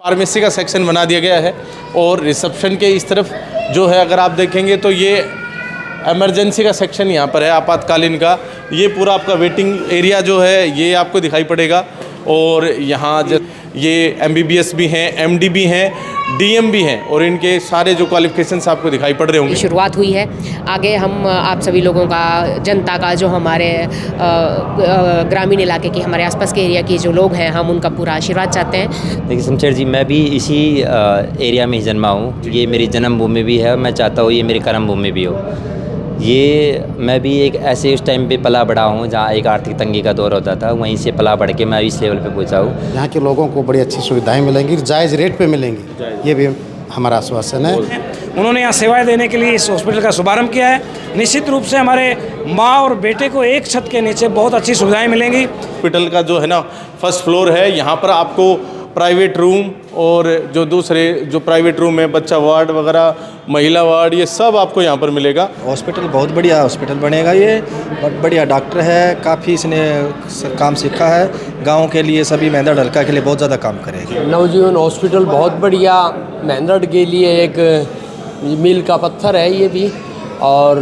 Pharmacy का section बना दिया गया है और रिसेप्शन के इस तरफ जो है अगर आप देखेंगे तो ये इमरजेंसी का सेक्शन यहाँ पर है, आपातकालीन का। ये पूरा आपका वेटिंग एरिया जो है ये आपको दिखाई पड़ेगा। और यहाँ ये MBBS भी हैं, MD भी हैं, DM भी हैं और इनके सारे जो क्वालिफिकेशंस आपको दिखाई पड़ रहे होंगे। शुरुआत हुई है, आगे हम आप सभी लोगों का, जनता का, जो हमारे ग्रामीण इलाके के हमारे आसपास के एरिया के जो लोग हैं, हम उनका पूरा आशीर्वाद चाहते हैं। देखिए शमशेर जी, मैं भी इसी एरिया में ही जन्मा हूँ। ये मेरी जन्मभूमि भी है, मैं चाहता हूँ ये मेरी कर्मभूमि भी हो। ये मैं भी एक ऐसे उस टाइम पे पला बड़ा हूँ जहाँ एक आर्थिक तंगी का दौर होता था, वहीं से पला बढ़ के मैं इस लेवल पे पहुँचा हूँ। यहाँ के लोगों को बड़ी अच्छी सुविधाएं मिलेंगी, जायज़ रेट पे मिलेंगी, ये भी हमारा आश्वासन है। उन्होंने यहाँ सेवाएं देने के लिए इस हॉस्पिटल का शुभारंभ किया है। निश्चित रूप से हमारे माँ और बेटे को एक छत के नीचे बहुत अच्छी सुविधाएं मिलेंगी। हॉस्पिटल का जो है ना फर्स्ट फ्लोर है, यहाँ पर आपको प्राइवेट रूम और जो दूसरे जो प्राइवेट रूम है, बच्चा वार्ड वगैरह, महिला वार्ड, ये सब आपको यहाँ पर मिलेगा। हॉस्पिटल बहुत बढ़िया हॉस्पिटल बनेगा, ये बहुत बढ़िया डॉक्टर है, काफ़ी इसने काम सीखा है। गांव के लिए, सभी मेहंदड़ हल्का के लिए बहुत ज़्यादा काम करेगा। नवजीवन हॉस्पिटल बहुत बढ़िया मेहंदड़ के लिए एक मील का पत्थर है ये भी, और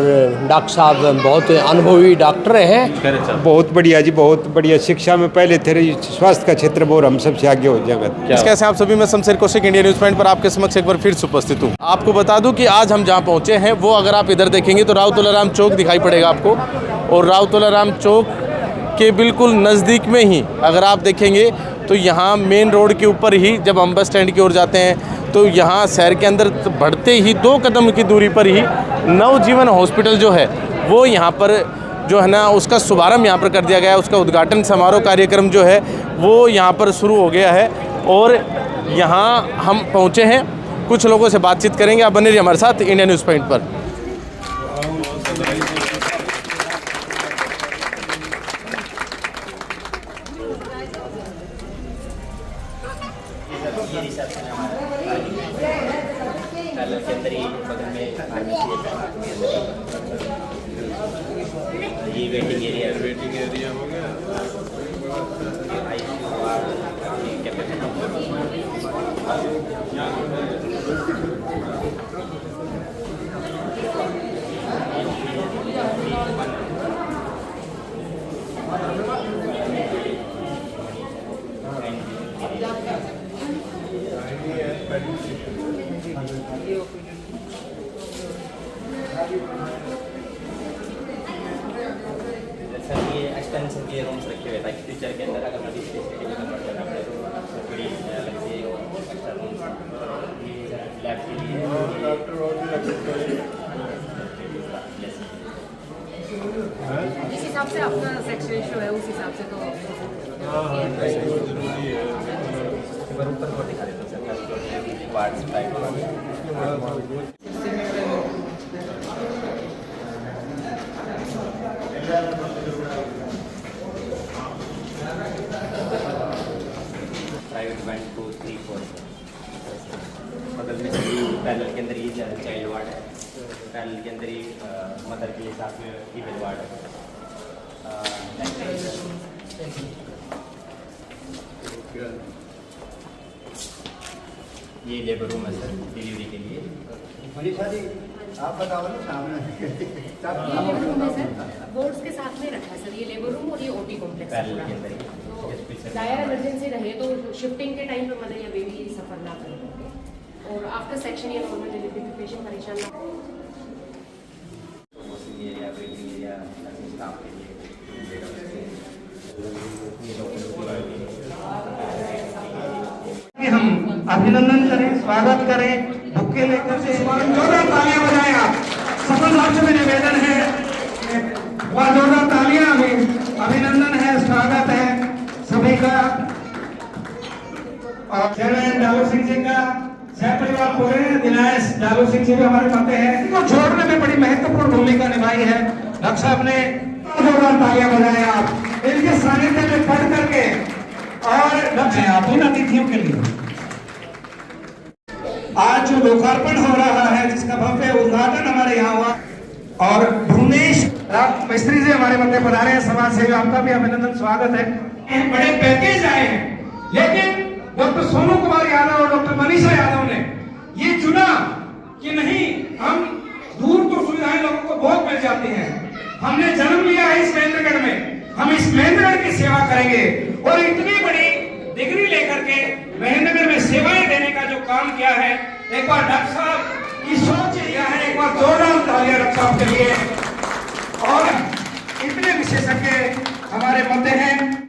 डॉक्टर साहब बहुत अनुभवी डॉक्टर हैं। बहुत बढ़िया जी, बहुत बढ़िया। शिक्षा में पहले थे, स्वास्थ्य का क्षेत्र में और हम सबसे आगे हो जाएगा। कैसे आप सभी, मैं Shamsher Kaushik, India news point पर आपके समक्ष एक बार फिर से उपस्थित हूँ। आपको बता दूं कि आज हम जहाँ पहुँचे हैं वो अगर आप इधर देखेंगे तो राव तुलाराम चौक दिखाई पड़ेगा आपको, और राव तुलाराम चौक के बिल्कुल नज़दीक में ही अगर आप देखेंगे तो यहाँ मेन रोड के ऊपर ही जब हम बस स्टैंड की ओर जाते हैं तो यहाँ शहर के अंदर बढ़ते ही 2 कदम की दूरी पर ही नवजीवन हॉस्पिटल जो है वो यहाँ पर जो है ना उसका शुभारंभ यहाँ पर कर दिया गया है। उसका उद्घाटन समारोह कार्यक्रम जो है वो यहाँ पर शुरू हो गया है और यहाँ हम पहुँचे हैं, कुछ लोगों से बातचीत करेंगे। आप बने रहिए हमारे साथ इंडिया न्यूज़ पॉइंट पर। ये वेटिंग एरिया हो गया। सर ये एक्सटेंशन के रूम्स रखे हुए ताकि फ्यूचर के अंदर अगर मल्टी स्पेशलिटी में कन्वर्ट करना पड़े तो बड़ी अलग से एक्स्ट्रा रूम्स लैब के लिए डॉक्टर और भी रखे जिस हिसाब से आपका सेक्शन रेशियो है उस हिसाब से तो जरूरी है। ऊपर को दिखा देता सर वार्ड्स टाइप प्राइवेट 1 2 3 4 बगल में सभी पैनल के अंदर ये चाइल्ड वार्ड है, पैनल के अंदर ही मदर के साथ में फीमेल वार्ड है। ये लेबर रूम है सर डिलीवरी के लिए। आप बताओ ना सामने बोर्ड्स के साथ में रखा है सर ये लेबर रूम और ये ओटी कॉम्प्लेक्स है पूरा। तो डायर इमरजेंसी रहे तो शिफ्टिंग के टाइम पे मदर या बेबी सफर ना करें और आफ्टर सेक्शन या नॉर्मल डिलीवरी पे पेशेंट परेशान ना हो। एरिया वेटिंग एरिया स्टाफ के लिए हम अभिनंदन करें, स्वागत करें, बुक्के लेकर से जोरदार तालियां बजाएं आप। सफल राज्य में निवेदन है, वह जोरदार तालियां अभिनंदन है, स्वागत है सभी का। और चैनल डालू सिंह जी का सह परिवार पूरे दिनायश डालू सिंह जी भी हमारे पते हैं, इनको छोड़ने में बड़ी महत्वपूर्ण भूमिका निभाई है। डॉक्टर साहब ने जोरदार तालियां बजाएं आप इनके सानिध्य में पढ़ करके। और लक्ष्य आप इन अतिथियों के लिए आज जो लोकार्पण हो रहा है, जिसका भव्य उद्घाटन हमारे यहाँ हुआ, और भुवनेश मिस्त्री जी हमारे मध्य पधारे हैं, समाज सेवी, आपका भी अभिनंदन, स्वागत है। बड़े पैकेज आए हैं, लेकिन डॉक्टर सोनू कुमार यादव और सेवा करेंगे और इतनी बड़ी डिग्री लेकर के महेंद्रनगर में सेवाएं देने का जो काम किया है, एक बार डॉक्टर साहब की सोच यह है, एक बार जोरदार तालियां डॉक्टर साहब के लिए। और इतने विशेषज्ञ हमारे मध्य हैं।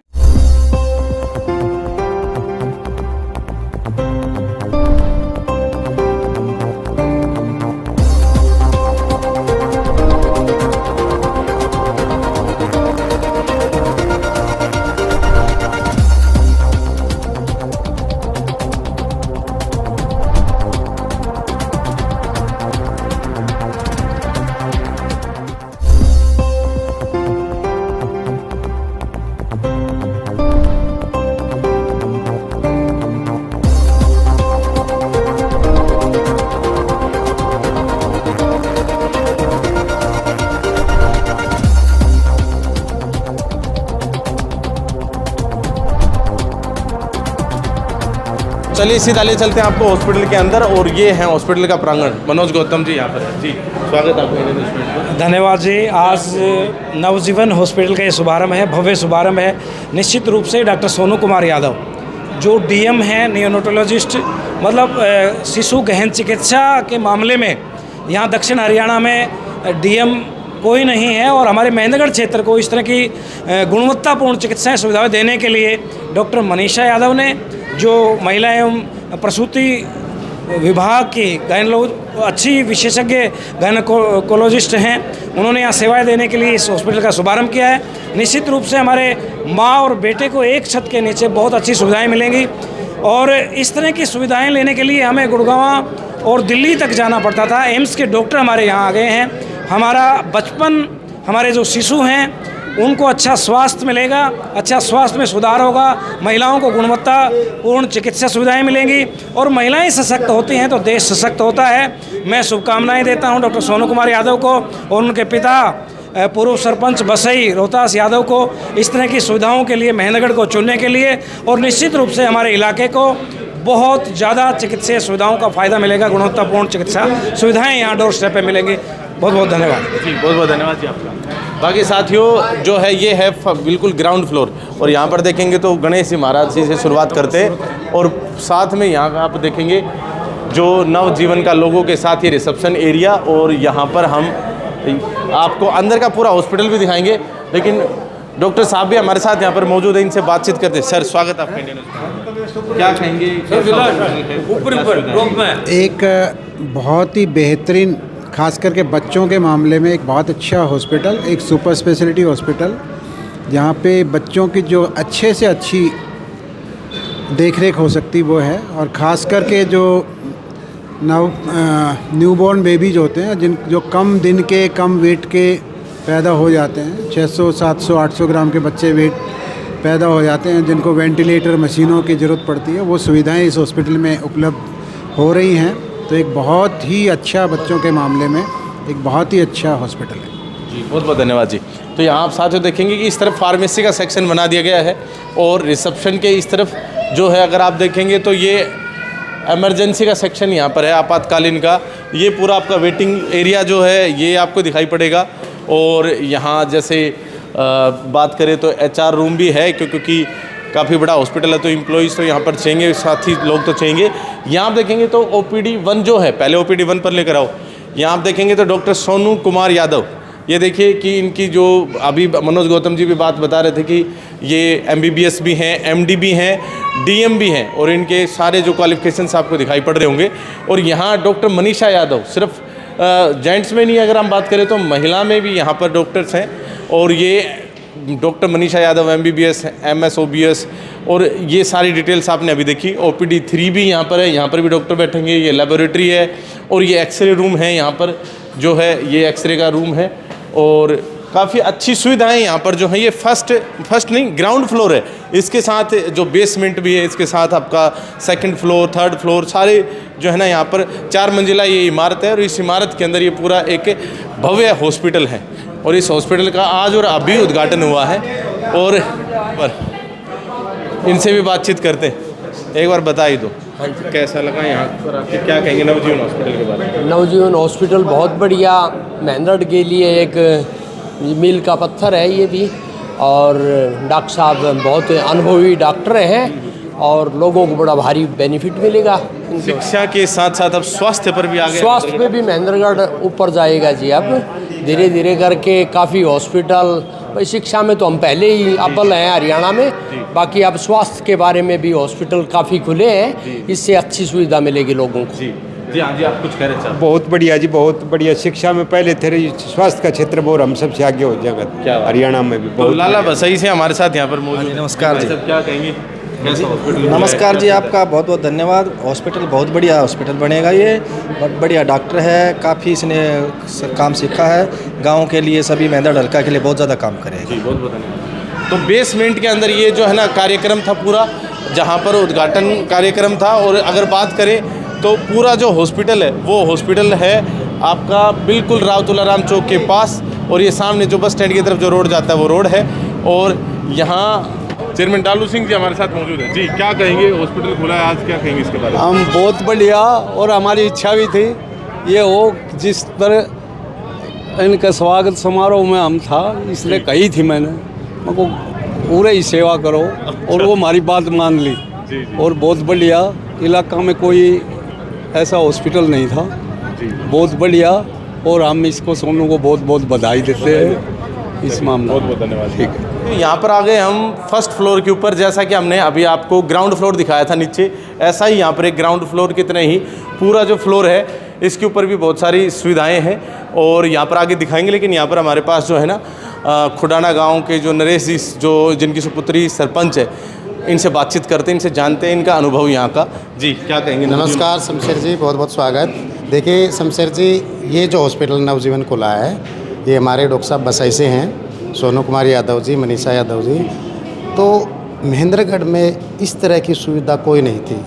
चलिए इसी ताले चलते हैं आपको हॉस्पिटल के अंदर, और ये है हॉस्पिटल का प्रांगण। मनोज गौतम जी यहाँ पर है जी, स्वागत है आपका इंडियन न्यूज़ में। धन्यवाद जी। आज नवजीवन हॉस्पिटल का ये शुभारंभ है, भव्य शुभारंभ है। निश्चित रूप से डॉक्टर सोनू कुमार यादव जो डीएम हैं, नियोनेटोलॉजिस्ट, मतलब शिशु गहन चिकित्सा के मामले में यहाँ दक्षिण हरियाणा में डीएम कोई नहीं है। और हमारे महेंद्रगढ़ क्षेत्र को इस तरह की गुणवत्तापूर्ण चिकित्साएं सुविधाएं देने के लिए डॉक्टर मनीषा यादव ने, जो महिला एवं प्रसूति विभाग की अच्छी विशेषज्ञ गायनकोलॉजिस्ट हैं, उन्होंने यहाँ सेवाएं देने के लिए इस हॉस्पिटल का शुभारंभ किया है। निश्चित रूप से हमारे माँ और बेटे को एक छत के नीचे बहुत अच्छी सुविधाएं मिलेंगी। और इस तरह की सुविधाएं लेने के लिए हमें गुड़गांव और दिल्ली तक जाना पड़ता था। एम्स के डॉक्टर हमारे यहाँ आ गए हैं। हमारा बचपन, हमारे जो शिशु हैं उनको अच्छा स्वास्थ्य मिलेगा, अच्छा स्वास्थ्य में सुधार होगा, महिलाओं को गुणवत्तापूर्ण चिकित्सा सुविधाएं मिलेंगी, और महिलाएं सशक्त होती हैं तो देश सशक्त होता है। मैं शुभकामनाएं देता हूं डॉक्टर सोनू कुमार यादव को और उनके पिता पूर्व सरपंच बसई रोहतास यादव को इस तरह की सुविधाओं के लिए, महेंद्रगढ़ को चुनने के लिए। और निश्चित रूप से हमारे इलाके को बहुत ज़्यादा चिकित्सीय सुविधाओं का फ़ायदा मिलेगा, गुणवत्तापूर्ण चिकित्सा सुविधाएँ यहाँ डोर स्टेप पर मिलेंगी। बहुत बहुत धन्यवाद जी, बहुत बहुत धन्यवाद जी आपका। बाकी साथियों जो है ये है बिल्कुल ग्राउंड फ्लोर, और यहाँ पर देखेंगे तो गणेश जी महाराज जी से शुरुआत करते हैं, और साथ में यहाँ आप देखेंगे जो नवजीवन का लोगों के साथ ये रिसेप्शन एरिया, और यहाँ पर हम आपको अंदर का पूरा हॉस्पिटल भी दिखाएंगे। लेकिन डॉक्टर साहब भी हमारे साथ यहाँ पर मौजूद हैं, इनसे बातचीत करते हैं। सर स्वागत है आपका इंडियन न्यूज़ में। क्या कहेंगे? एक बहुत ही बेहतरीन, खास करके बच्चों के मामले में एक बहुत अच्छा हॉस्पिटल, एक सुपर स्पेशलिटी हॉस्पिटल, जहाँ पे बच्चों की जो अच्छे से अच्छी देखरेख हो सकती वो है। और ख़ास करके जो न्यूबॉर्न बेबीज होते हैं, जो कम दिन के, कम वेट के पैदा हो जाते हैं, 600, 700, 800 ग्राम के बच्चे वेट पैदा हो जाते हैं, जिनको वेंटिलेटर मशीनों की ज़रूरत पड़ती है, वो सुविधाएं इस हॉस्पिटल में उपलब्ध हो रही हैं। तो एक बहुत ही अच्छा, बच्चों के मामले में एक बहुत ही अच्छा हॉस्पिटल है जी। बहुत बहुत धन्यवाद जी। तो यहाँ आप साथियों देखेंगे कि इस तरफ फार्मेसी का सेक्शन बना दिया गया है, और रिसेप्शन के इस तरफ जो है अगर आप देखेंगे तो ये इमरजेंसी का सेक्शन यहाँ पर है, आपातकालीन का। ये पूरा आपका वेटिंग एरिया जो है ये आपको दिखाई पड़ेगा। और यहाँ जैसे बात करें तो HR रूम भी है, क्योंकि काफ़ी बड़ा हॉस्पिटल है तो एम्प्लॉइज़ तो यहाँ पर चाहिए, साथी लोग तो चाहिए। यहाँ आप देखेंगे तो OPD 1 जो है, पहले OPD 1 पर लेकर आओ। यहाँ आप देखेंगे तो डॉक्टर सोनू कुमार यादव, ये देखिए कि इनकी जो अभी मनोज गौतम जी भी बात बता रहे थे कि ये MBBS भी हैं, MD भी हैं, DM भी हैं, और इनके सारे जो क्वालिफिकेशंस आपको दिखाई पड़ रहे होंगे। और यहाँ डॉक्टर मनीषा यादव, सिर्फ जेंट्स में नहीं, अगर हम बात करें तो महिला में भी यहाँ पर डॉक्टर्स हैं। और ये doctor Manisha Yadav MBBS, MS OBS, और ये सारी डिटेल्स आपने अभी देखी। OPD 3 भी यहाँ पर है, यहाँ पर भी डॉक्टर बैठेंगे। ये लेबोरेटरी है, और ये एक्सरे रूम है, यहाँ पर जो है ये एक्सरे का रूम है। और काफ़ी अच्छी सुविधाएं यहाँ पर जो है, ये फर्स्ट नहीं, ग्राउंड फ्लोर है, इसके साथ जो बेसमेंट भी है, इसके साथ आपका सेकंड फ्लोर, थर्ड फ्लोर, सारे जो है ना यहाँ पर 4 मंजिला ये इमारत है। और इस इमारत के अंदर ये पूरा एक भव्य हॉस्पिटल है, और इस हॉस्पिटल का आज और अभी उद्घाटन हुआ है। और इनसे भी बातचीत करते हैं, एक बार बताइए तो कैसा लगा यहाँ पर आके, क्या कहेंगे नवजीवन हॉस्पिटल के बारे में? नवजीवन हॉस्पिटल बहुत बढ़िया, महेंद्रगढ़ के लिए एक मील का पत्थर है ये भी। और डॉक्टर साहब बहुत अनुभवी डॉक्टर हैं और लोगों को बड़ा भारी बेनिफिट मिलेगा। शिक्षा के साथ साथ अब स्वास्थ्य पर भी आगे स्वास्थ्य पे भी महेंद्रगढ़ ऊपर जाएगा जी। अब धीरे धीरे करके काफ़ी हॉस्पिटल, भाई शिक्षा में तो हम पहले ही अव्वल हैं हरियाणा में, बाकी अब स्वास्थ्य के बारे में भी हॉस्पिटल काफ़ी खुले हैं, इससे अच्छी सुविधा मिलेगी लोगों को। जी हाँ जी, आप कुछ कह रहे थे? बहुत बढ़िया जी, बहुत बढ़िया। शिक्षा में पहले थे, स्वास्थ्य का क्षेत्र बहुत हम सबसे आगे हो जाएगा। क्या हरियाणा में भी तो बहुत। लाला बसई से हमारे साथ यहाँ पर मौजूद हैं। नमस्कार जी। क्या कहेंगे, कैसा हॉस्पिटल? नमस्कार जी, आपका बहुत बहुत धन्यवाद। हॉस्पिटल बहुत बढ़िया हॉस्पिटल बनेगा ये, बहुत बढ़िया डॉक्टर है, काफ़ी इसने काम सीखा है, गाँव के लिए सभी मेंदड़ हल्का के लिए बहुत ज़्यादा काम करेगा। जी बहुत बहुत धन्यवाद। तो बेसमेंट के अंदर ये जो है ना कार्यक्रम था पूरा, जहाँ पर उद्घाटन कार्यक्रम था। और अगर बात करें तो पूरा जो हॉस्पिटल है वो हॉस्पिटल है आपका बिल्कुल राव तुलाराम चौक के पास, और ये सामने जो बस स्टैंड की तरफ जो रोड जाता है वो रोड है। और यहाँ चेयरमैन डालू सिंह जी हमारे साथ मौजूद हैं। जी क्या कहेंगे, हॉस्पिटल खुला है आज, क्या कहेंगे इसके बारे में? हम बहुत बढ़िया, और हमारी इच्छा भी थी ये हो, जिस तरह इनका स्वागत समारोह में हम था, इसलिए कही थी मैंने उनको पूरे ही सेवा करो, और वो हमारी बात मान ली। और बहुत बढ़िया, इलाका में कोई ऐसा हॉस्पिटल नहीं था, बहुत बढ़िया। और हम इसको सोनू को बहुत बहुत बधाई देते हैं इस मामले। बहुत बहुत धन्यवाद। ठीक है। यहाँ पर आ गए हम फर्स्ट फ्लोर के ऊपर। जैसा कि हमने अभी आपको ग्राउंड फ्लोर दिखाया था नीचे, ऐसा ही यहाँ पर एक ग्राउंड फ्लोर की तरह ही पूरा जो फ्लोर है इसके ऊपर भी बहुत सारी सुविधाएं हैं, और यहाँ पर आगे दिखाएंगे। लेकिन यहाँ पर हमारे पास जो है ना खुडाना गांव के जो नरेश जी, जो जिनकी सुपुत्री सरपंच है, इनसे बातचीत करते हैं, इनसे जानते हैं इनका अनुभव यहाँ का। जी क्या कहेंगे? नमस्कार शमशेर जी, बहुत बहुत स्वागत। देखिए शमशेर जी, ये जो हॉस्पिटल नवजीवन खुला है, ये हमारे डॉक्टर साहब बसई से हैं, सोनू कुमार यादव जी, मनीषा यादव जी। तो महेंद्रगढ़ में इस तरह की सुविधा कोई नहीं थी।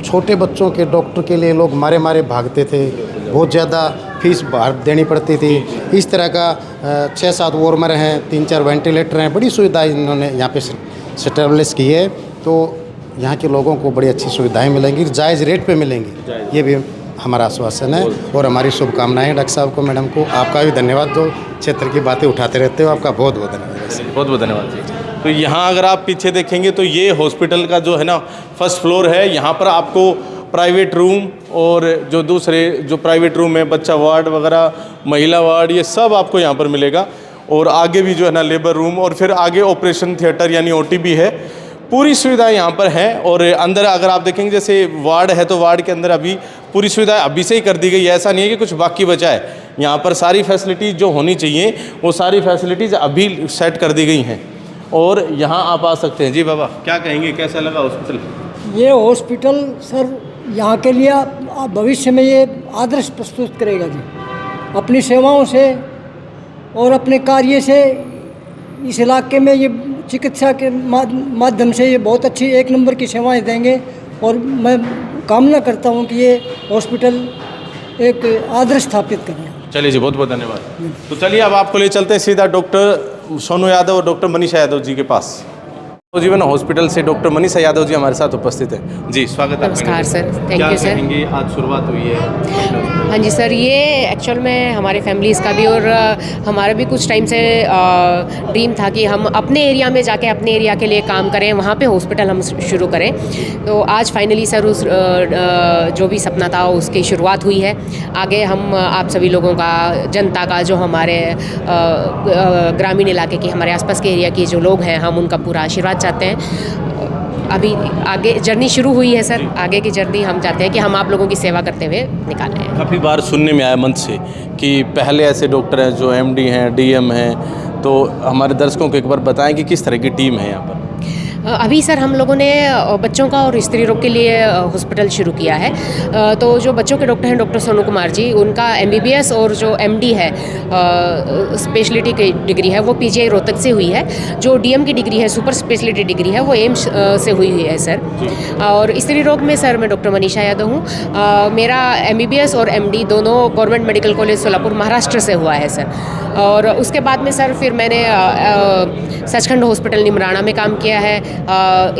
छोटे बच्चों के डॉक्टर के लिए लोग मारे मारे भागते थे, बहुत ज़्यादा फीस बाहर देनी पड़ती थी। इस तरह का 6-7 वार्मर हैं, 3-4 वेंटिलेटर हैं, बड़ी सुविधा इन्होंने यहाँ पे स्टैब्लिश की है। तो यहाँ के लोगों को बड़ी अच्छी सुविधाएं मिलेंगी, जायज़ रेट पे मिलेंगी, ये भी हमारा आश्वासन है। और हमारी शुभकामनाएं डॉक्टर साहब को, मैडम को। आपका भी धन्यवाद, जो क्षेत्र की बातें उठाते रहते हो, आपका बहुत बहुत धन्यवाद। बहुत बहुत धन्यवाद जी। तो यहाँ अगर आप पीछे देखेंगे तो ये हॉस्पिटल का जो है ना फर्स्ट फ्लोर है। यहाँ पर आपको प्राइवेट रूम और जो दूसरे जो प्राइवेट रूम है, बच्चा वार्ड वगैरह, महिला वार्ड, ये सब आपको यहाँ पर मिलेगा। और आगे भी जो है ना लेबर रूम, और फिर आगे ऑपरेशन थिएटर यानी OT भी है। पूरी सुविधाएं यहाँ पर हैं। और अंदर अगर आप देखेंगे जैसे वार्ड है तो वार्ड के अंदर अभी पूरी सुविधाएं अभी से ही कर दी गई है, ऐसा नहीं है कि कुछ बाकी बचा है। यहाँ पर सारी फैसिलिटीज़ जो होनी चाहिए वो सारी फैसिलिटीज़ अभी सेट कर दी गई हैं। और यहाँ आप आ सकते हैं। जी बाबा क्या कहेंगे, कैसा लगा हॉस्पिटल? ये हॉस्पिटल सर यहाँ के लिए भविष्य में ये आदर्श प्रस्तुत करेगा जी। अपनी सेवाओं से और अपने कार्य से इस इलाके में ये चिकित्सा के माध्यम से ये बहुत अच्छी 1 नंबर की सेवाएं देंगे। और मैं कामना करता हूँ कि ये हॉस्पिटल एक आदर्श स्थापित करें। चलिए जी, बहुत बहुत धन्यवाद। तो चलिए अब आपको ले चलते हैं सीधा डॉक्टर सोनू यादव और डॉक्टर मनीषा यादव जी के पास। जीवन हॉस्पिटल से डॉक्टर मनीषा यादव जी हमारे साथ उपस्थित हैं। जी स्वागत है। नमस्कार सर, थैंक यू सर। कहेंगे, आज शुरुआत हुई है? हाँ जी सर, ये एक्चुअल में हमारे फैमिलीज़ का भी और हमारा भी कुछ टाइम से ड्रीम था कि हम अपने एरिया में जाके अपने एरिया के लिए काम करें, वहाँ पे हॉस्पिटल हम शुरू करें। तो आज फाइनली सर उस जो भी सपना था उसकी शुरुआत हुई है। आगे हम आप सभी लोगों का, जनता का, जो हमारे ग्रामीण इलाके के हमारे आसपास के एरिया के जो लोग हैं, हम उनका पूरा आशीर्वाद चाहते हैं। अभी आगे जर्नी शुरू हुई है सर, आगे की जर्नी हम चाहते हैं कि हम आप लोगों की सेवा करते हुए निकालें। काफ़ी बार सुनने में आया मंच से कि पहले ऐसे डॉक्टर हैं जो MD हैं, DM हैं, तो हमारे दर्शकों को एक बार बताएं कि किस तरह की टीम है यहाँ पर? अभी सर हम लोगों ने बच्चों का और स्त्री रोग के लिए हॉस्पिटल शुरू किया है। तो जो बच्चों के डॉक्टर हैं डॉक्टर सोनू कुमार जी, उनका MBBS और जो MD है स्पेशलिटी की डिग्री है वो PGI रोहतक से हुई है। जो DM की डिग्री है सुपर स्पेशलिटी डिग्री है वो एम्स से हुई है सर। और स्त्री रोग में सर मैं डॉक्टर मनीषा यादव हूँ। मेरा MBBS और MD दोनों government medical college Solapur Maharashtra से हुआ है सर। और उसके बाद में सर फिर मैंने सचखंड हॉस्पिटल निमराना में काम किया है,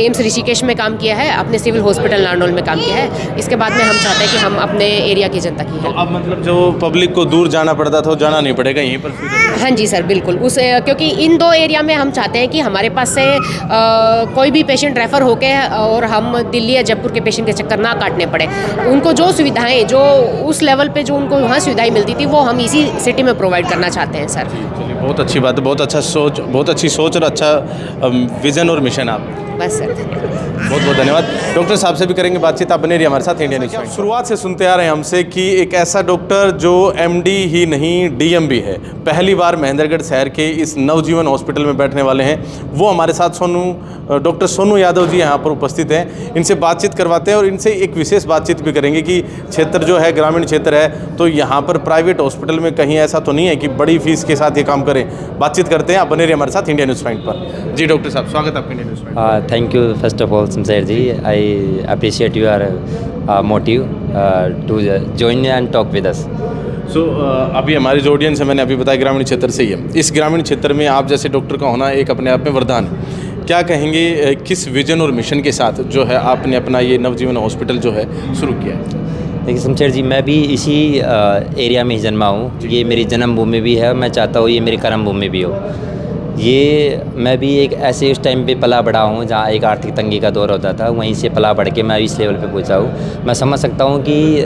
एम्स ऋषिकेश में काम किया है, अपने सिविल हॉस्पिटल नारनौल में काम किया है। इसके बाद में हम चाहते हैं कि हम अपने एरिया की जनता की हेल्प। अब मतलब जो पब्लिक को दूर जाना पड़ता था वो जाना नहीं पड़ेगा, यहीं पर हाँ जी सर, बिल्कुल। क्योंकि इन 2 एरिया में हम चाहते हैं कि हमारे पास से कोई भी पेशेंट रेफ़र होके और हम दिल्ली या जयपुर के पेशेंट के चक्कर ना काटने पड़े। उनको जो सुविधाएं, जो उस लेवल पे जो उनको वहाँ सुविधाएं मिलती थी, वो हम इसी सिटी में प्रोवाइड करना चाहते हैं सर। चलिए, बहुत अच्छी बात है, बहुत अच्छी सोच और अच्छा विज़न और मिशन आप। बस सर, बहुत बहुत धन्यवाद। डॉक्टर साहब से भी करेंगे बातचीत, आप बने रहिए हमारे साथ इंडिया न्यूज़ में। शुरुआत से सुनते आ रहे हैं हमसे कि एक ऐसा डॉक्टर जो एमडी ही नहीं डीएम भी है, पहली बार महेंद्रगढ़ शहर के इस नवजीवन हॉस्पिटल में बैठने वाले हैं। वो हमारे साथ डॉक्टर सोनू यादव जी यहाँ पर उपस्थित हैं। इनसे बातचीत करवाते हैं और इनसे एक विशेष बातचीत भी करेंगे कि क्षेत्र जो है ग्रामीण क्षेत्र है, तो यहाँ पर प्राइवेट हॉस्पिटल में कहीं ऐसा तो नहीं है कि बड़ी फीस के साथ ये काम करें। बातचीत करते हैं, आप बने रहिए हमारे साथ इंडिया न्यूज़ पॉइंट पर। जी डॉक्टर साहब, स्वागत है आपका India news point. Thank you first of all, Samser ji. I appreciate your motive to join and talk with us. अभी हमारी जो ऑडियंस है, मैंने अभी बताया ग्रामीण क्षेत्र से ही है। इस ग्रामीण क्षेत्र में आप जैसे डॉक्टर का होना एक अपने आप में वरदान है। क्या कहेंगे, किस विजन और मिशन के साथ जो है आपने अपना ये नवजीवन हॉस्पिटल जो है शुरू किया है? देखिए शमशेर जी, मैं भी इसी एरिया में ही जन्मा हूँ। ये मेरी जन्मभूमि भी है, मैं चाहता हूँ ये मेरी कर्मभूमि भी हो। ये मैं भी एक ऐसे उस टाइम पे पला बड़ा हूँ जहाँ एक आर्थिक तंगी का दौर होता था, वहीं से पला बढ़ के मैं इस लेवल पे पहुँचा हूँ। मैं समझ सकता हूँ कि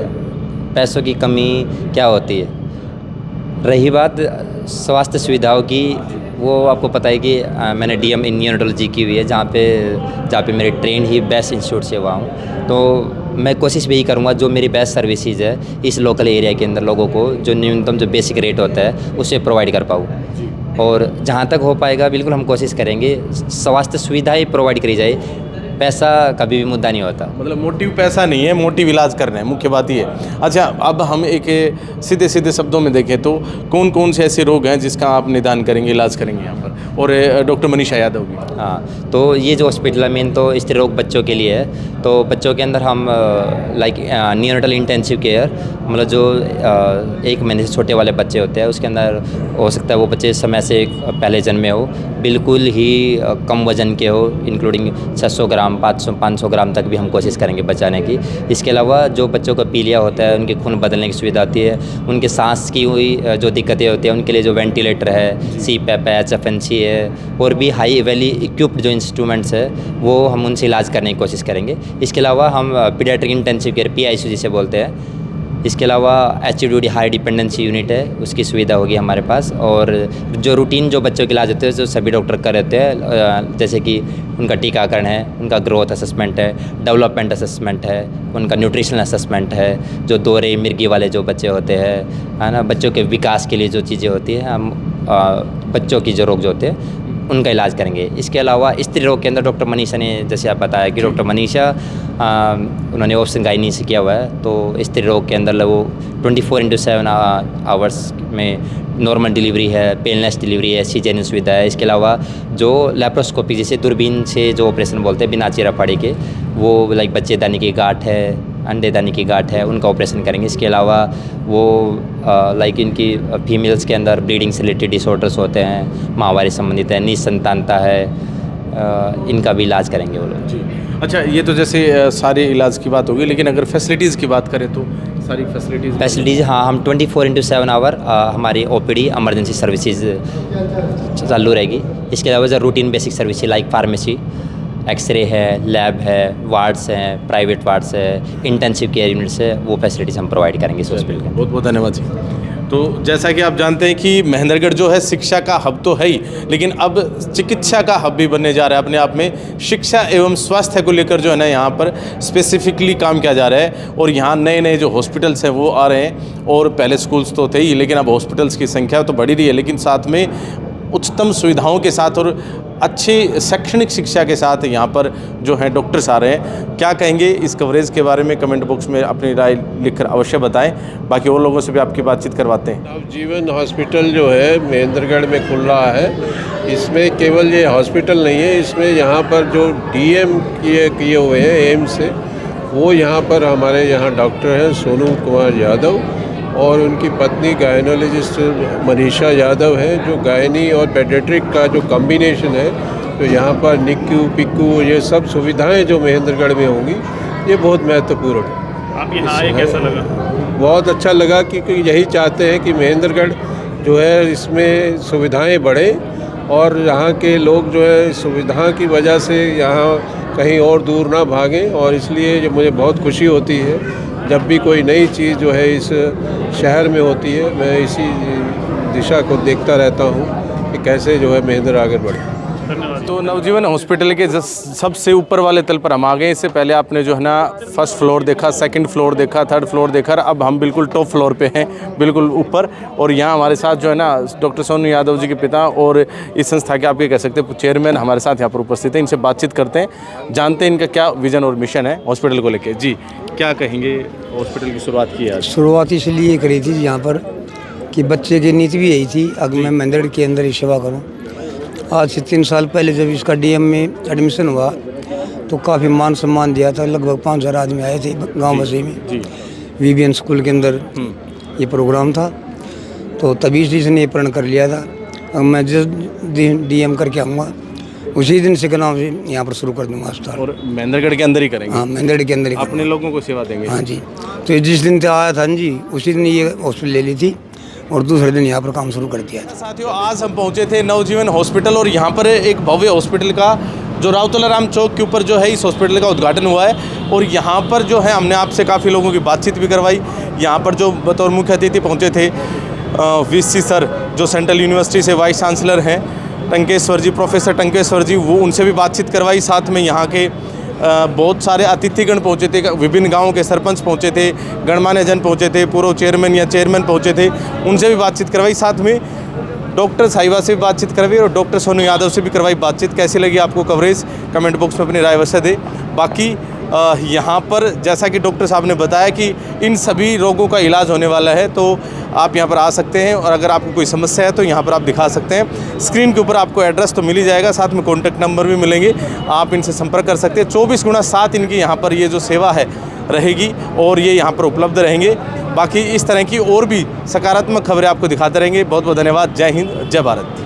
पैसों की कमी क्या होती है। रही बात स्वास्थ्य सुविधाओं की, वो आपको पता है कि मैंने डीएम इन न्यूरोलॉजी की हुई है, जहाँ पे मेरे ट्रेन ही बेस्ट इंस्टीट्यूट से हुआ हूँ। तो मैं कोशिश भी यही करूँगा जो मेरी बेस्ट सर्विसेज है इस लोकल एरिया के अंदर लोगों को जो न्यूनतम जो बेसिक रेट होता है उससे प्रोवाइड कर पाऊँ। और जहाँ तक हो पाएगा बिल्कुल हम कोशिश करेंगे स्वास्थ्य सुविधाएं प्रोवाइड करी जाए। पैसा कभी भी मुद्दा नहीं होता। मतलब मोटिव पैसा नहीं है, मोटिव इलाज करना है, मुख्य बात ये है। अच्छा, अब हम एक सीधे सीधे शब्दों में देखें तो कौन कौन से ऐसे रोग हैं जिसका आप निदान करेंगे, इलाज करेंगे यहाँ पर? और डॉक्टर मनीषा यादव भी। हाँ, तो ये जो हॉस्पिटल है मेन तो स्त्री रोग बच्चों के लिए है। तो बच्चों के अंदर हम लाइक न्यूनेटल इंटेंसिव केयर, मतलब जो 1 महीने से छोटे वाले बच्चे होते हैं उसके अंदर हो सकता है वो बच्चे समय से पहले जन्मे हो, बिल्कुल ही कम वजन के हो, इंक्लूडिंग 600 ग्राम 500 ग्राम तक भी हम कोशिश करेंगे बचाने की। इसके अलावा जो बच्चों का पीलिया होता है उनके खून बदलने की सुविधा होती है, उनके सांस की हुई जो दिक्कतें होती हैं उनके लिए जो वेंटिलेटर है, CPAP है, HFNC है, और भी हाई वैली इक्विप्ड जो इंस्ट्रूमेंट्स है वो हम उनसे इलाज करने की कोशिश करेंगे। इसके अलावा हम पीडियाट्रिक इंटेंसिव केयर PICU जिसे बोलते हैं, इसके अलावा HDD हाई डिपेंडेंसी यूनिट है, उसकी सुविधा होगी हमारे पास। और जो रूटीन जो बच्चों के इलाज होते हैं जो सभी डॉक्टर कर रहते हैं, जैसे कि उनका टीकाकरण है, उनका ग्रोथ असेसमेंट है, डेवलपमेंट असेसमेंट है, उनका न्यूट्रिशनल असेसमेंट है, जो दोहरे मिर्गी वाले जो बच्चे होते हैं, है ना, बच्चों के विकास के लिए जो चीज़ें होती हैं, हम बच्चों की जो रोग जो होते हैं उनका इलाज करेंगे। इसके अलावा स्त्री रोग के अंदर डॉक्टर मनीषा ने, जैसे आप बताया कि डॉक्टर मनीषा उन्होंने ऑप्शन गायनी से किया हुआ है, तो स्त्री रोग के अंदर वो 24/7 आवर्स में नॉर्मल डिलीवरी है, पेनलेस डिलीवरी है, सीजेरियन सुविधा है। इसके अलावा जो लैप्रोस्कोपी जैसे दूरबीन से जो ऑपरेशन बोलते हैं बिना चीरा फाड़ी के, वो लाइक बच्चेदानी की गांठ है, अंडेदानी की गांठ है, उनका ऑपरेशन करेंगे। इसके अलावा वो लाइक इनकी फीमेल्स के अंदर ब्लीडिंग से रिलेटेड डिसऑर्डर्स होते हैं, माहवारी संबंधित है, निसंतानता है, इनका भी इलाज करेंगे वो लोग। जी, अच्छा, ये तो जैसे सारे इलाज की बात होगी, लेकिन अगर फैसिलिटीज़ की बात करें तो सारी फैसिलिटीज़ हाँ, हम 24/7 आवर हमारी OPD इमरजेंसी सर्विसेज चालू रहेगी। इसके अलावा जो routine basic service like pharmacy, x-ray है, लैब है, वार्ड्स हैं, प्राइवेट वार्ड्स है, इंटेंसिव केयर यूनिट्स है, वो फैसिलिटीज़ हम प्रोवाइड करेंगे इस हॉस्पिटल के। बहुत बहुत धन्यवाद जी। तो जैसा कि आप जानते हैं कि महेंद्रगढ़ जो है शिक्षा का हब तो है ही, लेकिन अब चिकित्सा का हब भी बनने जा रहा है। अपने आप में शिक्षा एवं स्वास्थ्य को लेकर जो है ना यहाँ पर स्पेसिफिकली काम किया जा रहा है। और यहाँ नए नए जो हॉस्पिटल्स हैं वो आ रहे हैं, और पहले स्कूल्स तो थे ही, लेकिन अब हॉस्पिटल्स की संख्या तो बढ़ी रही है, लेकिन साथ में उच्चतम सुविधाओं के साथ और अच्छी शैक्षणिक शिक्षा के साथ यहाँ पर जो है डॉक्टर्स आ रहे हैं। क्या कहेंगे इस कवरेज के बारे में? कमेंट बॉक्स में अपनी राय लिखकर अवश्य बताएं। बाकी और लोगों से भी आपकी बातचीत करवाते हैं। नवजीवन हॉस्पिटल जो है महेंद्रगढ़ में खुल रहा है, इसमें केवल ये हॉस्पिटल नहीं है, इसमें यहाँ पर जो DM किए हुए हैं एम्स से, वो यहाँ पर हमारे यहाँ डॉक्टर हैं सोनू कुमार यादव, और उनकी पत्नी गायनोलॉजिस्ट मनीषा यादव है, जो गायनी और पेडियाट्रिक का जो कॉम्बिनेशन है तो यहाँ पर निक्कू पिक्कू ये सब सुविधाएं जो महेंद्रगढ़ में होंगी ये बहुत महत्वपूर्ण है। आप यहाँ आए कैसा लगा? बहुत अच्छा लगा क्योंकि यही चाहते हैं कि महेंद्रगढ़ जो है इसमें सुविधाएं बढ़ें और यहाँ के लोग जो है सुविधा की वजह से यहाँ कहीं और दूर ना भागें, और इसलिए जो मुझे बहुत खुशी होती है जब भी कोई नई चीज़ जो है इस शहर में होती है, मैं इसी दिशा को देखता रहता हूँ कि कैसे जो है महेंद्र आगे बढ़े। तो नवजीवन हॉस्पिटल के सबसे ऊपर वाले तल पर हम आ गए। इससे पहले आपने जो है ना फर्स्ट फ्लोर देखा, सेकंड फ्लोर देखा, थर्ड फ्लोर देखा, अब हम बिल्कुल टॉप फ्लोर पे हैं, बिल्कुल ऊपर। और यहाँ हमारे साथ जो है ना डॉक्टर सोनू यादव जी के पिता और इस संस्था के आप ये कह सकते हैं चेयरमैन हमारे साथ यहाँ पर उपस्थित हैं। इनसे बातचीत करते हैं, जानते हैं इनका क्या विज़न और मिशन है हॉस्पिटल को लेकर। जी क्या कहेंगे, हॉस्पिटल की शुरुआत की है? शुरुआत इसलिए करी थी यहाँ पर कि बच्चे की नीति भी यही थी, अगर मैं महेंद्रगढ़ के अंदर ही सेवा करूँ। आज से 3 साल पहले जब इसका डीएम में एडमिशन हुआ तो काफ़ी मान सम्मान दिया था। लगभग 5,000 आदमी आए थे गांव बसी में। वीबीएन स्कूल के अंदर ये प्रोग्राम था, तो तभी से इसने प्रण कर लिया था। अब मैं जिस दिन डीएम करके आऊँगा उसी दिन से नाम से यहाँ पर शुरू कर दूँगा अस्पताल। और महेंद्रगढ़ के अंदर ही करेंगे? हाँ, महेंद्रगढ़ के अंदर ही अपने लोगों को सेवा देंगे? हाँ जी। तो जिस दिन से आया था जी उसी दिन ये हॉस्पिटल ले ली थी और दूसरे दिन यहाँ पर काम शुरू कर दिया था। साथियों, आज हम पहुँचे थे नवजीवन हॉस्पिटल और यहाँ पर एक भव्य हॉस्पिटल का जो राउतलाराम चौक के ऊपर जो है इस हॉस्पिटल का उद्घाटन हुआ है। और यहाँ पर जो है हमने आपसे काफ़ी लोगों की बातचीत भी करवाई। यहाँ पर जो बतौर मुख्य अतिथि पहुँचे थे वीसी सर जो सेंट्रल यूनिवर्सिटी से वाइस चांसलर हैं, टंकेश्वर जी, प्रोफेसर टंकेश्वर जी, वो उनसे भी बातचीत करवाई। साथ में यहाँ के बहुत सारे अतिथिगण पहुँचे थे, विभिन्न गांवों के सरपंच पहुँचे थे, गणमान्य जन पहुँचे थे, पूर्व चेयरमैन या चेयरमैन पहुँचे थे, उनसे भी बातचीत करवाई। साथ में डॉक्टर साहिबा से भी बातचीत करवाई और डॉक्टर सोनू यादव से भी करवाई बातचीत। कैसी लगी आपको कवरेज, कमेंट बॉक्स में अपनी राय अवश्य दें। बाकी यहाँ पर जैसा कि डॉक्टर साहब ने बताया कि इन सभी रोगों का इलाज होने वाला है, तो आप यहाँ पर आ सकते हैं और अगर आपको कोई समस्या है तो यहाँ पर आप दिखा सकते हैं। स्क्रीन के ऊपर आपको एड्रेस तो मिल ही जाएगा, साथ में कॉन्टैक्ट नंबर भी मिलेंगे, आप इनसे संपर्क कर सकते हैं। 24x7 इनकी यहाँ पर ये जो सेवा है रहेगी और ये यहाँ पर उपलब्ध रहेंगे। बाकी इस तरह की और भी सकारात्मक खबरें आपको दिखाते रहेंगे। बहुत बहुत धन्यवाद। जय हिंद, जय भारत।